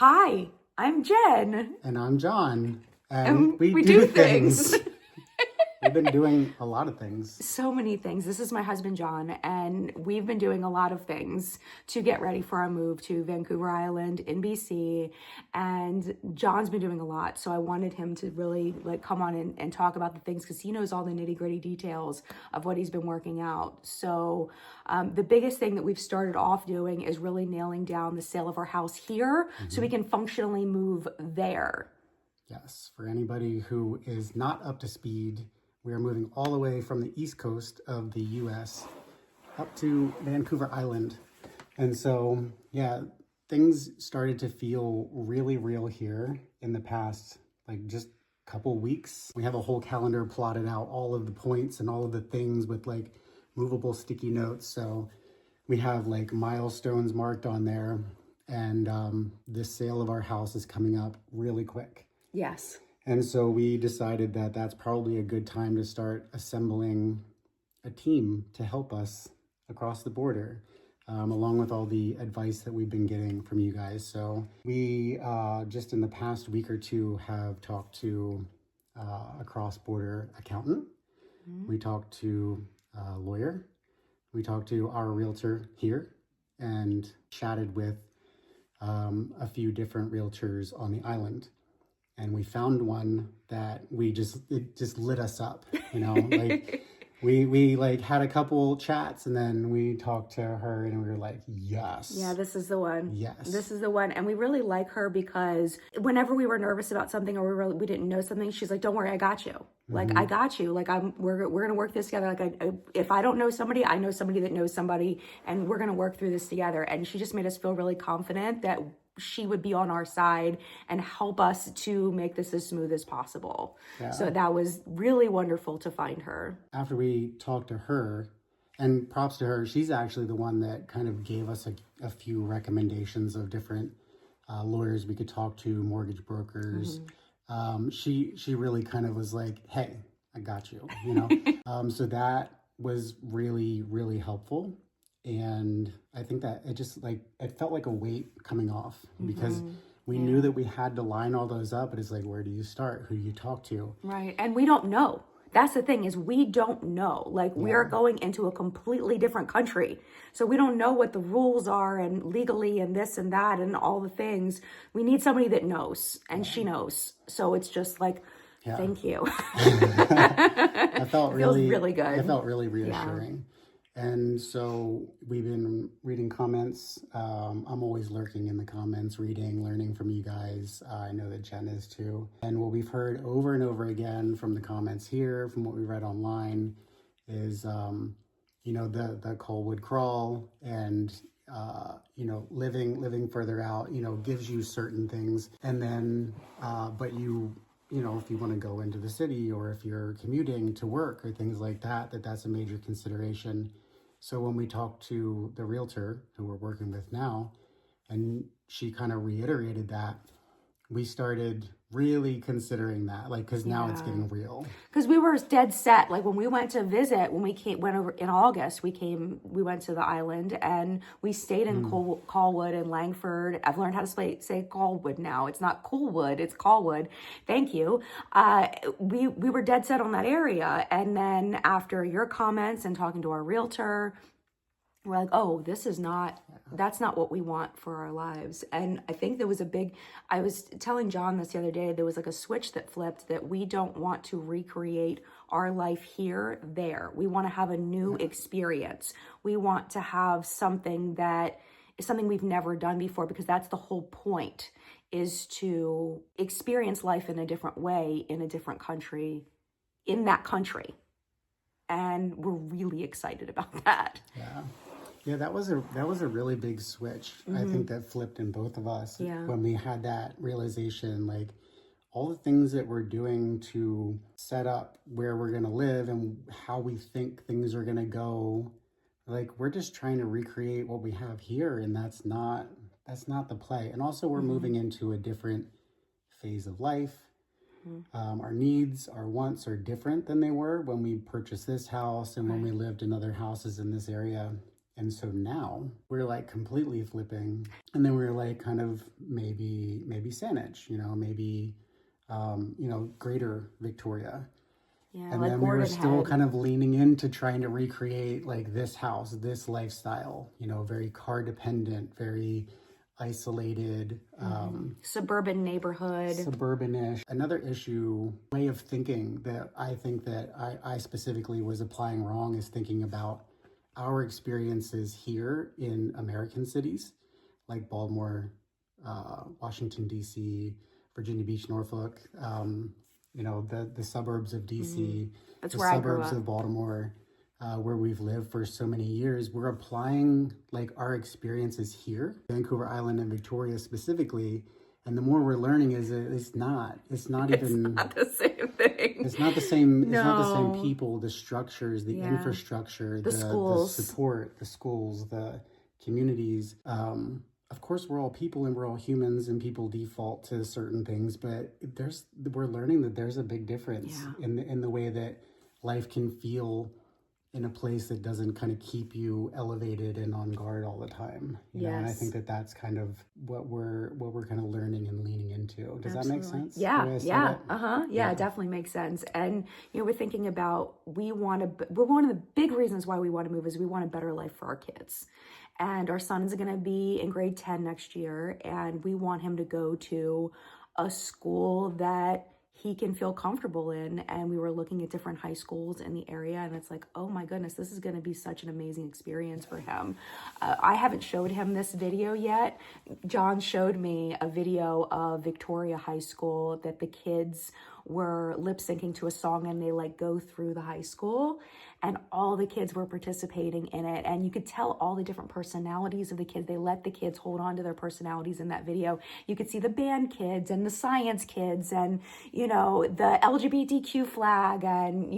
Hi, I'm Jen. And I'm John. And we do things. We've been doing a lot of things. So many things. This is my husband, John, and we've been doing a lot of things to get ready for our move to Vancouver Island in BC. And John's been doing a lot. So I wanted him to really come on and talk about the things because he knows all the nitty-gritty details of what he's been working out. So the biggest thing that we've started off doing is really nailing down the sale of our house here so we can functionally move there. Yes, for anybody who is not up to speed, we are moving all the way from the east coast of the U.S. up to Vancouver Island. And so, yeah, things started to feel really real here in the past, just couple weeks. We have a whole calendar plotted out, all of the points and all of the things with movable sticky notes. So we have milestones marked on there. And this sale of our house is coming up really quick. Yes. And so we decided that that's probably a good time to start assembling a team to help us across the border, along with all the advice that we've been getting from you guys. So we just in the past week or two have talked to a cross-border accountant. We talked to a lawyer. We talked to our realtor here and chatted with a few different realtors on the island. And we found one that it just lit us up, we had a couple chats and then we talked to her and we were like, yes. Yeah, this is the one. Yes. This is the one. And we really like her because whenever we were nervous about something or we didn't know something, she's like, don't worry, I got you. I got you. We're going to work this together. If I don't know somebody, I know somebody that knows somebody and we're going to work through this together. And she just made us feel really confident that she would be on our side and help us to make this as smooth as possible. Yeah. So that was really wonderful to find her. After we talked to her, and props to her, she's actually the one that kind of gave us a few recommendations of different lawyers we could talk to, mortgage brokers. She really kind of was like, hey, I got you, so that was really, really helpful. And I think that it felt like a weight coming off because we knew that we had to line all those up, but it's where do you start? Who do you talk to? Right. And we don't know. That's the thing is we don't know. We are going into a completely different country. So we don't know what the rules are and legally and this and that and all the things. We need somebody that knows and she knows. So it's just thank you. I felt really good. It felt really reassuring. Yeah. And so we've been reading comments. I'm always lurking in the comments, reading, learning from you guys. I know that Jen is too. And what we've heard over and over again from the comments here, from what we read online, is, the Colwood crawl and, living further out, gives you certain things. And then, but if you want to go into the city or if you're commuting to work or things like that, that's a major consideration. So when we talked to the realtor who we're working with now, and she kind of reiterated that, we started really considering that, because now it's getting real. Because we were dead set. When we went to visit, when we went over in August, we went to the island and we stayed in Colwood and Langford. I've learned how to say Colwood now. It's not Coolwood, it's Colwood. Thank you. We were dead set on that area. And then after your comments and talking to our realtor, we're like, oh, that's not what we want for our lives. And I think there was I was telling John this the other day, there was a switch that flipped that we don't want to recreate our life here, there. We want to have a new experience. We want to have something we've never done before, because that's the whole point, is to experience life in a different way, in a different country, in that country. And we're really excited about that. Yeah. Yeah, that was a really big switch. I think that flipped in both of us when we had that realization, all the things that we're doing to set up where we're going to live and how we think things are going to go. We're just trying to recreate what we have here, and that's not the play. And also we're moving into a different phase of life. Our needs, our wants are different than they were when we purchased this house and when we lived in other houses in this area. And so now we're like completely flipping. And then we're like kind of maybe Saanich, maybe, greater Victoria. Yeah, And like then we were Gordon still Head. kind of leaning into trying to recreate like this house, this lifestyle, very car dependent, very isolated, Suburban neighborhood. suburbanish. Another way of thinking that I think that I specifically was applying wrong is thinking about our experiences here in American cities like Baltimore, Washington, D.C., Virginia Beach, Norfolk, the suburbs of DC, That's the where I grew suburbs up. of Baltimore, where we've lived for so many years. We're applying like our experiences here, Vancouver Island and Victoria specifically. And the more we're learning is that it's not even Not the same thing. it's not the same. It's not the same No. people, the structures, the infrastructure, The the schools. support, the schools, the communities. Of course, we're all people and we're all humans, and people default to certain things. But we're learning that there's a big difference in the way that life can feel in a place that doesn't kind of keep you elevated and on guard all the time. And I think that that's kind of what we're kind of learning and leaning into. Does that make sense? Yeah, The way I say yeah, that? yeah, it definitely makes sense. And we're thinking about we're one of the big reasons why we want to move is we want a better life for our kids. And our son is going to be in grade 10 next year, and we want him to go to a school that he can feel comfortable in. And we were looking at different high schools in the area, and it's like, oh my goodness, this is going to be such an amazing experience for him. I haven't showed him this video yet. John showed me a video of Victoria High School that the kids were lip syncing to a song, and they like go through the high school, and all the kids were participating in it. And you could tell all the different personalities of the kids. They let the kids hold on to their personalities in that video. You could see the band kids and the science kids and, the LGBTQ flag and,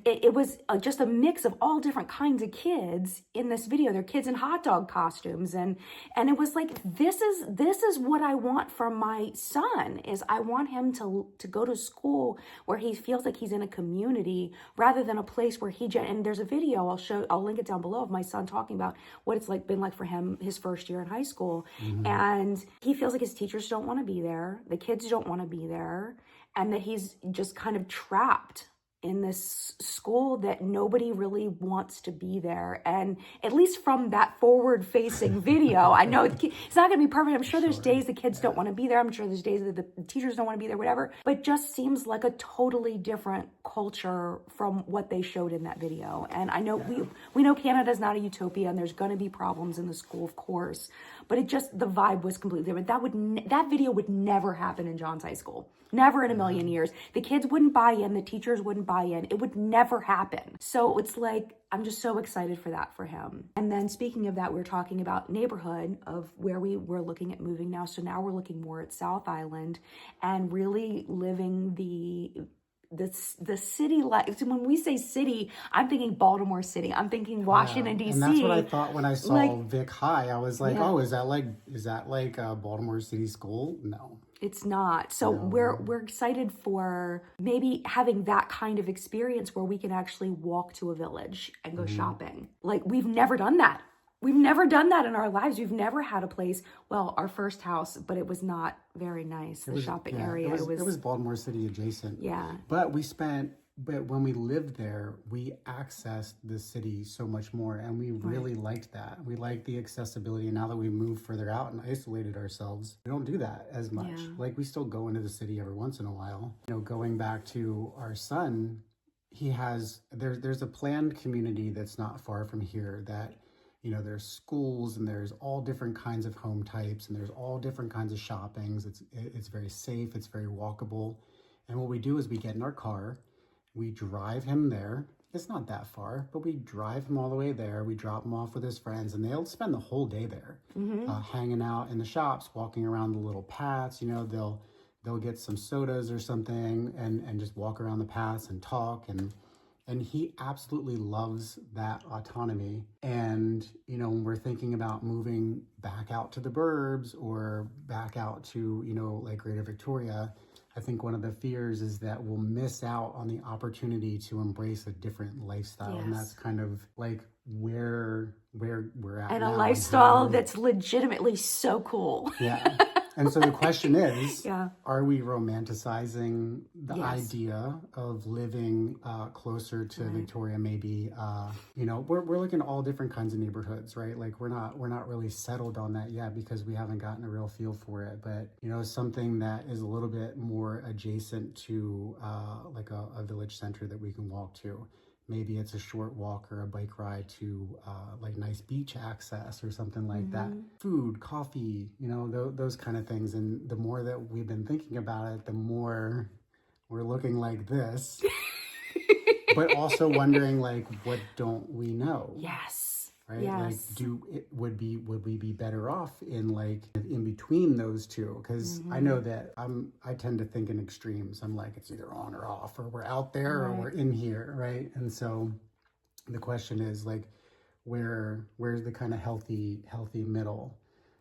it was just a mix of all different kinds of kids in this video. They're kids in hot dog costumes, and it was like, this is what I want from my son. Is I want him to go to school where he feels like he's in a community rather than a place where and there's a video I'll link it down below of my son talking about what it's been like for him his first year in high school, and he feels like his teachers don't want to be there, the kids don't want to be there, and that he's just kind of trapped in this school that nobody really wants to be there. And at least from that forward facing video, I know it's not going to be perfect. I'm sure there's days the kids don't want to be there. I'm sure there's days that the teachers don't want to be there, whatever, but it just seems like a totally different culture from what they showed in that video. And I know we know Canada's not a utopia, and there's going to be problems in the school, of course, but the vibe was completely different. That video would never happen in John's high school. Never in a million years. The kids wouldn't buy in. The teachers wouldn't buy in. It would never happen. So it's like, I'm just so excited for that for him. And then speaking of that, we were talking about neighborhood of where we were looking at moving now. So now we're looking more at South Island and really living the city life. So when we say city, I'm thinking Baltimore City. I'm thinking Washington, D.C. And that's what I thought when I saw Vic High. I was like, oh, is that like a Baltimore City school? No. It's not. So we're excited for maybe having that kind of experience where we can actually walk to a village and go shopping. Like, we've never done that. We've never done that in our lives. We've never had a place, our first house, but it was not very nice. The shopping area. It was Baltimore City adjacent. Yeah. But when we lived there, we accessed the city so much more, and we really liked that. We liked the accessibility, and now that we moved further out and isolated ourselves, we don't do that as much. Yeah. Like, we still go into the city every once in a while. Going back to our son, there's a planned community that's not far from here that, there's schools, and there's all different kinds of home types, and there's all different kinds of shoppings. It's very safe, it's very walkable. And what we do is we get in our car, we drive him there. It's not that far, but we drive him all the way there. We drop him off with his friends, and they'll spend the whole day there, hanging out in the shops, walking around the little paths. They'll get some sodas or something and just walk around the paths and talk. And he absolutely loves that autonomy. And, when we're thinking about moving back out to the burbs or back out to, like Greater Victoria, I think one of the fears is that we'll miss out on the opportunity to embrace a different lifestyle. Yes. And that's kind of like where we're at And now a and lifestyle how- that's legitimately so cool. yeah. And so the question is, Yeah. are we romanticizing the Yes. idea of living closer to Right. Victoria? Maybe we're looking at all different kinds of neighborhoods, right? Like we're not really settled on that yet because we haven't gotten a real feel for it. But something that is a little bit more adjacent to like a village center that we can walk to. Maybe it's a short walk or a bike ride to like nice beach access or something like that. Food, coffee, those kind of things. And the more that we've been thinking about it, the more we're looking like this, but also wondering like, what don't we know? Yes. Right? Yes. Like, would we be better off in like in between those two? Because I know that I tend to think in extremes. I'm like, it's either on or off, or we're out there or we're in here, right? And so the question is like, where's the kind of healthy middle?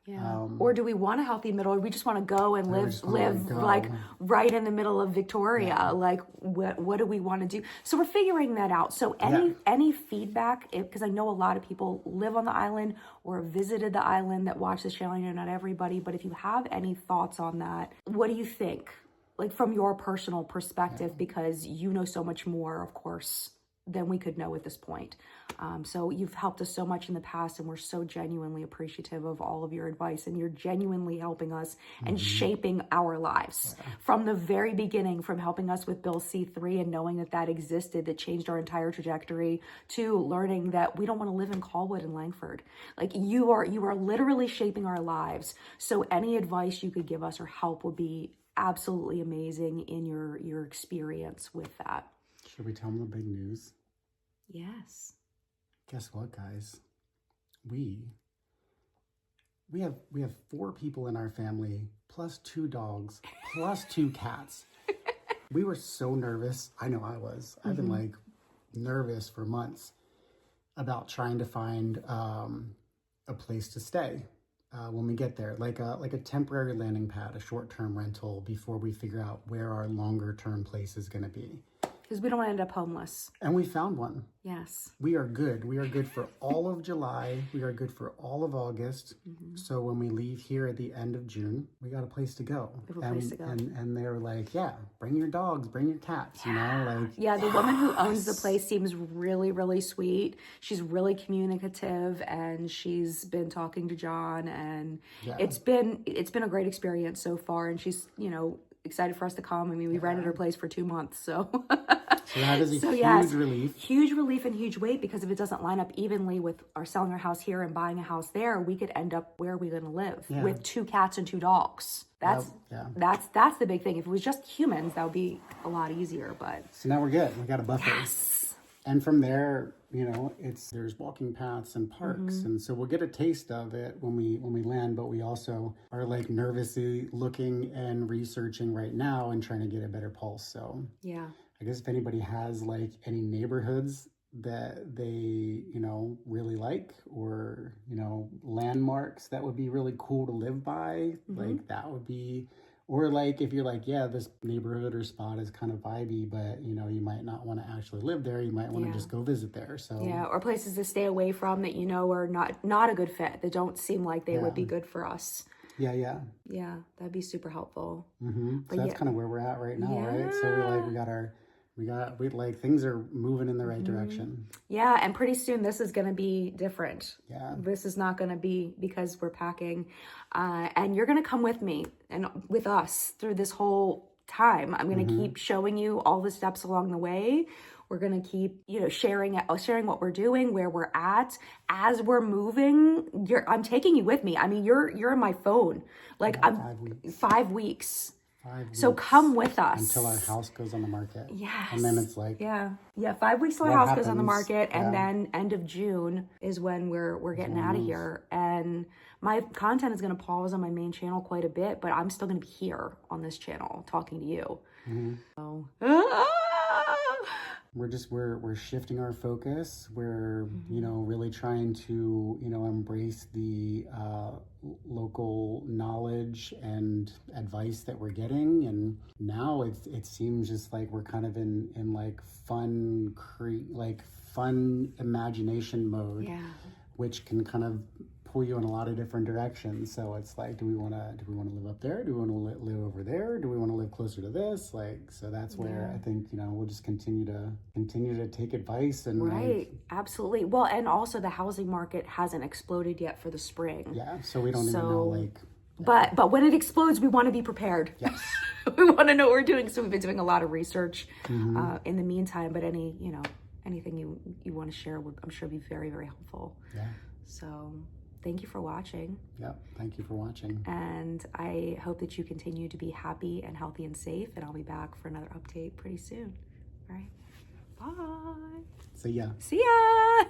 Yeah. Or do we want a healthy middle? Or we just want to go and live like right in the middle of Victoria? Yeah. Like what do we want to do? So we're figuring that out. So any feedback, because I know a lot of people live on the island or visited the island that watch this channel. Not everybody, but if you have any thoughts on that, what do you think? Like from your personal perspective, because you know so much more, of course, than we could know at this point. So you've helped us so much in the past, and we're so genuinely appreciative of all of your advice, and you're genuinely helping us and shaping our lives from the very beginning, from helping us with Bill C3 and knowing that existed, that changed our entire trajectory, to learning that we don't want to live in Colwood and Langford. Like you are literally shaping our lives. So any advice you could give us or help would be absolutely amazing in your experience with that. Should we tell them the big news? Yes. Guess what, guys? We have 4 people in our family, plus 2 dogs, plus 2 cats. We were so nervous. I know I was. I've been like nervous for months about trying to find a place to stay when we get there, like a temporary landing pad, a short-term rental before we figure out where our longer-term place is going to be. Because we don't want to end up homeless. And we found one. Yes. We are good. We are good for all of July. We are good for all of August. So when we leave here at the end of June, we got a place to go. We have a place to go. And they were like, yeah, bring your dogs, bring your cats, like. Yeah, the woman who owns the place seems really, really sweet. She's really communicative, and she's been talking to John, and it's been a great experience so far, and she's, excited for us to come. I mean, we rented her place for 2 months, so. So that is a huge relief. Huge relief and huge weight, because if it doesn't line up evenly with our selling our house here and buying a house there, we could end up where are we going to live with 2 cats and 2 dogs. That's the big thing. If it was just humans, that would be a lot easier. But so now we're good. We got a buffer. Yes. And from there, there's walking paths and parks, and so we'll get a taste of it when we land. But we also are like nervously looking and researching right now and trying to get a better pulse. So yeah, I guess if anybody has like any neighborhoods that they really like, or landmarks that would be really cool to live by, like that would be. Or like if you're like, yeah, this neighborhood or spot is kind of vibey, but you might not want to actually live there. You might want to just go visit there. So or places to stay away from that are not a good fit, that don't seem like they would be good for us. Yeah, that'd be super helpful. So that's kind of where we're at right now, right? So we like things are moving in the right direction. Yeah, and pretty soon this is going to be different. Yeah. This is not going to be because we're packing. And you're going to come with me and with us through this whole time. I'm going to keep showing you all the steps along the way. We're going to keep, sharing what we're doing, where we're at as we're moving. I'm taking you with me. I mean, you're in my phone. Like 5 weeks. 5 weeks. So come with us until our house goes on the market. Yes. And then it's like 5 weeks till our house goes on the market, and then end of June is when we're getting out of here. And my content is going to pause on my main channel quite a bit, but I'm still going to be here on this channel talking to you. So we're shifting our focus. We're really trying to embrace the local knowledge and advice that we're getting, and now it seems just like we're kind of in like fun fun imagination mode, Yeah. which can kind of pull you in a lot of different directions. So it's like, do we want to live up there? Do we want to live over there? Do we want to live closer to this? Like, so that's where I think, we'll just continue to take advice and Right. Absolutely. Well, and also the housing market hasn't exploded yet for the spring. yeah. So we don't even know, like, but when it explodes, we want to be prepared. yes. We want to know what we're doing. So we've been doing a lot of research in the meantime, but anything you want to share would, I'm sure, be very, very helpful. Yeah. So thank you for watching. Yeah. Thank you for watching. And I hope that you continue to be happy and healthy and safe. And I'll be back for another update pretty soon. All right. Bye. See ya. See ya.